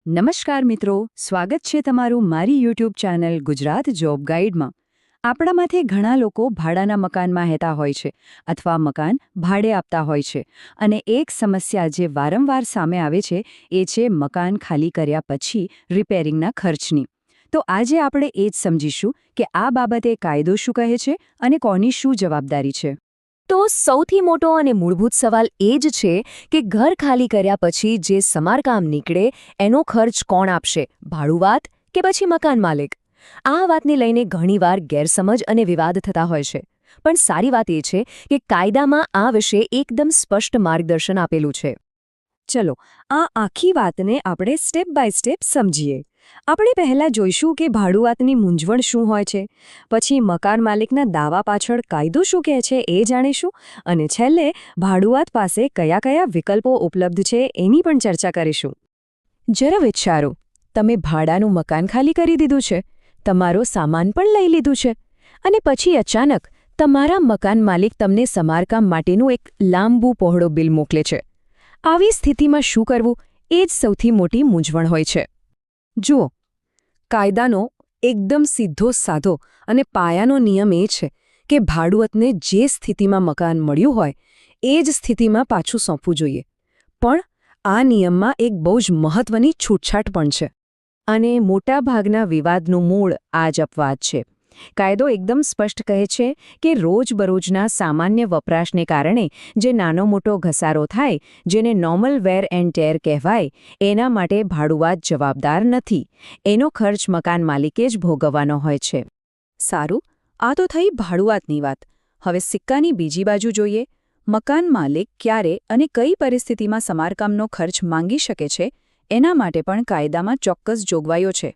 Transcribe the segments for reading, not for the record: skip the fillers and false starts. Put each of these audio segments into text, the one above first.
નમસ્કાર મિત્રો, સ્વાગત છે તમારું મારી યુટ્યુબ ચેનલ ગુજરાત જોબ ગાઈડમાં। આપણામાંથી ઘણા લોકો ભાડાના મકાનમાં રહેતા હોય છે અથવા મકાન ભાડે આપતા હોય છે અને એક સમસ્યા જે વારંવાર સામે આવે છે એ છે મકાન ખાલી કર્યા પછી રિપેરિંગના ખર્ચની। તો આજે આપણે એ જ સમજીશું કે આ બાબતે કાયદો શું કહે છે અને કોની શું જવાબદારી છે। તો સૌથી મોટો અને મૂળભૂત સવાલ એ જ છે કે ઘર ખાલી કર્યા પછી જે સમારકામ નીકળે એનો ખર્ચ કોણ આપશે, ભાડુઆત કે પછી મકાન માલિક? આ વાતને લઈને ઘણીવાર ગેરસમજ અને વિવાદ થતા હોય છે, પણ સારી વાત એ છે કે કાયદામાં આ વિશે એકદમ સ્પષ્ટ માર્ગદર્શન આપેલું છે। ચલો આ આખી વાતને આપણે સ્ટેપ બાય સ્ટેપ સમજીએ। આપણે પહેલા જોઈશું કે ભાડુઆતની મૂંઝવણ શું હોય છે, પછી મકાન માલિકના દાવા પાછળ કાયદો શું કહે છે એ જાણીશું અને છેલ્લે ભાડુઆત પાસે કયા કયા વિકલ્પો ઉપલબ્ધ છે એની પણ ચર્ચા કરીશું। જરા વિચારો, તમે ભાડાનું મકાન ખાલી કરી દીધું છે, તમારો સામાન પણ લઈ લીધું છે અને પછી અચાનક તમારા મકાન માલિક તમને સમારકામ માટેનું એક લાંબુ પહોળો બિલ મોકલે છે। આવી સ્થિતિમાં શું કરવું એ જ સૌથી મોટી મૂંઝવણ હોય છે। જુઓ, કાયદાનો એકદમ સીધો સાધો અને પાયાનો નિયમ એ છે કે ભાડુઆતને જે સ્થિતિમાં મકાન મળ્યું હોય એ જ સ્થિતિમાં પાછું સોંપવું જોઈએ, પણ આ નિયમમાં એક બહુ જ મહત્વની છૂટછાટ પણ છે અને મોટાભાગના વિવાદનું મૂળ આ જ અપવાદ છે। કાયદો એકદમ સ્પષ્ટ કહે છે કે રોજબરોજના સામાન્ય વપરાશને કારણે જે નાનો મોટો ઘસારો થાય, જેને નોર્મલ વેર એન્ડ ટેર કહેવાય, એના માટે ભાડુઆત જવાબદાર નથી। એનો ખર્ચ મકાન માલિકે જ ભોગવવાનો હોય છે। સારું, આ તો થઈ ભાડુઆતની વાત। હવે સિક્કાની બીજી બાજુ જોઈએ। મકાન માલિક ક્યારે અને કઈ પરિસ્થિતિમાં સમારકામનો ખર્ચ માંગી શકે છે એના માટે પણ કાયદામાં ચોક્કસ જોગવાઈઓ છે।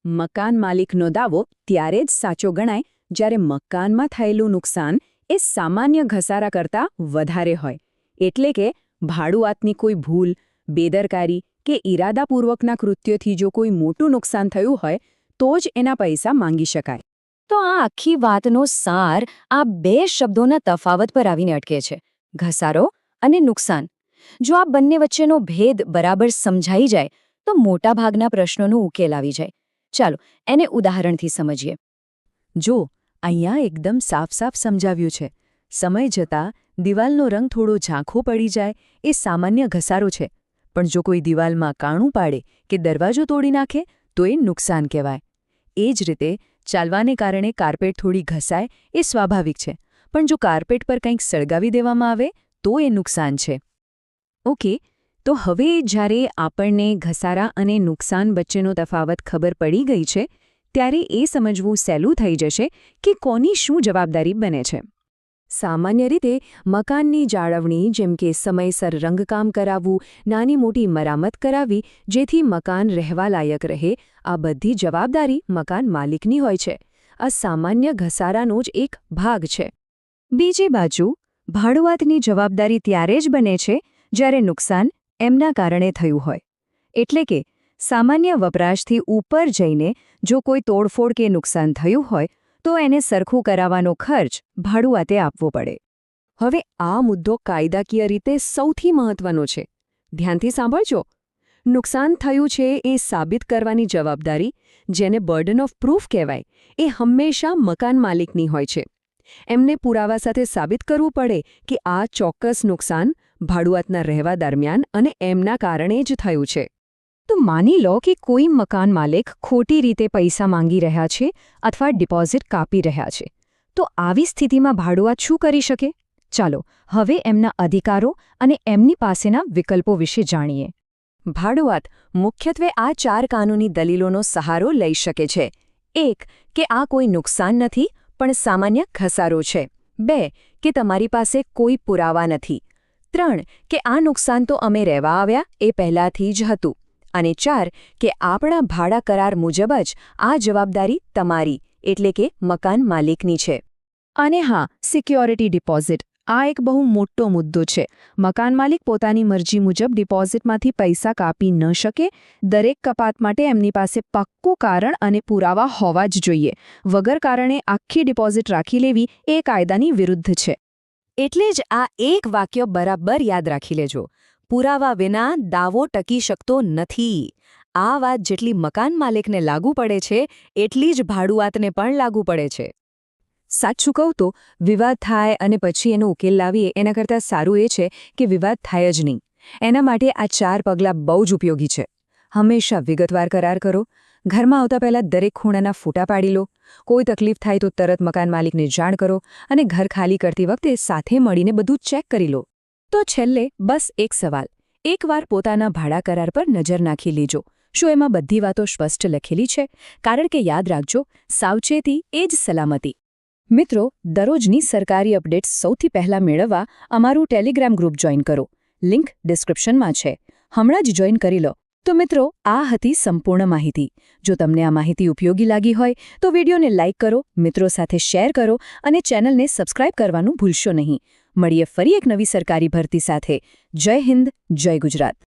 મકાન માલિકનો દાવો ત્યારે જ સાચો ગણાય જ્યારે મકાનમાં થયેલું નુકસાન એ સામાન્ય ઘસારા કરતાં વધારે હોય, એટલે કે ભાડુઆતની કોઈ ભૂલ, બેદરકારી કે ઇરાદાપૂર્વકના કૃત્યથી જો કોઈ મોટું નુકસાન થયું હોય તો જ એના પૈસા માંગી શકાય। તો આ આખી વાતનો સાર આ બે શબ્દોના તફાવત પર આવીને અટકે છે, ઘસારો અને નુકસાન। જો આ બંને વચ્ચેનો ભેદ બરાબર સમજાઈ જાય તો મોટાભાગના પ્રશ્નોનો ઉકેલ આવી જાય। ચાલો એને ઉદાહરણથી સમજીએ। જો અહીંયા એકદમ સાફ સમજાવ્યું છે। સમય જતાં દિવાલનો રંગ થોડો ઝાંખો પડી જાય એ સામાન્ય ઘસારો છે, પણ જો કોઈ દિવાલમાં કાણું પાડે કે દરવાજો તોડી નાખે તો એ નુકસાન કહેવાય। એ જ રીતે ચાલવાને કારણે કાર્પેટ થોડી ઘસાય એ સ્વાભાવિક છે, પણ જો કાર્પેટ પર કંઈક સળગાવી દેવામાં આવે તો એ નુકસાન છે। ઓકે, તો હવે જ્યારે આપણને ઘસારા અને નુકસાન વચ્ચેનો તફાવત ખબર પડી ગઈ છે ત્યારે એ સમજવું સહેલું થઈ જશે કે કોની શું જવાબદારી બને છે। સામાન્ય રીતે મકાનની જાળવણી, જેમ કે સમયસર રંગકામ કરાવવું, નાની મોટી મરામત કરાવવી જેથી મકાન રહેવા લાયક રહે, આ બધી જવાબદારી મકાન માલિકની હોય છે। આ સામાન્ય ઘસારાનો જ એક ભાગ છે। બીજી બાજુ ભાડુઆતની જવાબદારી ત્યારે જ બને છે જ્યારે નુકસાન એમના કારણે થયું હોય, એટલે કે સામાન્ય વપરાશથી ઉપર જઈને જો કોઈ તોડફોડ કે નુકસાન થયું હોય તો એને સરખું કરાવવાનો ખર્ચ ભાડુઆતે આપવો પડે। હવે આ મુદ્દો કાયદાકીય રીતે સૌથી મહત્વનો છે, ધ્યાનથી સાંભળજો। નુકસાન થયું છે એ સાબિત કરવાની જવાબદારી, જેને બર્ડન ઓફ પ્રૂફ કહેવાય, એ હંમેશા મકાન માલિકની હોય છે। એમને પુરાવા સાથે સાબિત કરવું પડે કે આ ચોક્કસ નુકસાન ભાડુઆતના રહેવા દરમિયાન અને એમના કારણે જ થયું છે। તો માની લો કે કોઈ મકાન માલિક ખોટી રીતે પૈસા માંગી રહ્યા છે અથવા ડિપોઝિટ કાપી રહ્યા છે, તો આવી સ્થિતિમાં ભાડુઆત શું કરી શકે? ચાલો હવે એમના અધિકારો અને એમની પાસેના વિકલ્પો વિશે જાણીએ। ભાડુઆત મુખ્યત્વે આ 4 કાનૂની દલીલોનો સહારો લઈ શકે છે। 1 કે આ કોઈ નુકસાન નથી પણ સામાન્ય ઘસારો છે। 2 કે તમારી પાસે કોઈ પુરાવા નથી। 3 કે આ નુકસાન તો અમે રહેવા આવ્યા એ પહેલાંથી જ હતું। અને 4 કે આપણા ભાડા કરાર મુજબ જ આ જવાબદારી તમારી, એટલે કે મકાન માલિકની છે। અને હા, સિક્યોરિટી ડિપોઝિટ આ એક બહુ મોટો મુદ્દો છે। મકાન માલિક પોતાની મરજી મુજબ ડિપોઝિટમાંથી પૈસા કાપી ન શકે। દરેક કપાત માટે એમની પાસે પાક્કું કારણ અને પુરાવા હોવા જ જોઈએ। વગર કારણે આખી ડિપોઝિટ રાખી લેવી એ કાયદાની વિરુદ્ધ છે। એટલે જ આ એક વાક્ય બરાબર યાદ રાખી લેજો, પુરાવા વિના દાવો ટકી શકતો નથી। આ વાત જેટલી મકાન માલિકને લાગુ પડે છે એટલી જ ભાડુઆતને પણ લાગુ પડે છે. સાચું કહું તો વિવાદ થાય અને પછી એનો ઉકેલ લાવીએ એના કરતાં સારું એ છે કે વિવાદ થાય જ નહીં. એના માટે આ 4 પગલાં બહુ જ ઉપયોગી છે. હંમેશા વિગતવાર કરાર કરો. ઘરમાં આવતા પહેલાં દરેક ખૂણાના ફોટા પાડી લો. કોઈ તકલીફ થાય તો તરત મકાન માલિકને જાણ કરો અને ઘર ખાલી કરતી વખતે સાથે મળીને બધું ચેક કરી લો. તો છેલ્લે બસ એક સવાલ. એકવાર પોતાના ભાડા કરાર પર નજર નાખી લેજો. શું એમાં બધી વાતો સ્પષ્ટ લખેલી છે? કારણ કે યાદ રાખજો, સાવચેતી એ જ સલામતી. મિત્રો, દરરોજની સરકારી અપડેટ્સ સૌથી પહેલાં મેળવવા અમારું ટેલિગ્રામ ગ્રુપ જોઈન કરો. લિંક ડિસ્ક્રિપ્શનમાં છે. હમણાં જ જોઈન કરી લો. તો મિત્રો, આ હતી સંપૂર્ણ માહિતી. જો તમને આ માહિતી ઉપયોગી લાગી હોય તો વિડીયોને લાઇક કરો, મિત્રો સાથે શેર કરો અને ચેનલને સબસ્ક્રાઇબ કરવાનું ભૂલશો નહીં. મળીએ ફરી એક નવી સરકારી ભરતી સાથે. જય હિન્દ, જય ગુજરાત.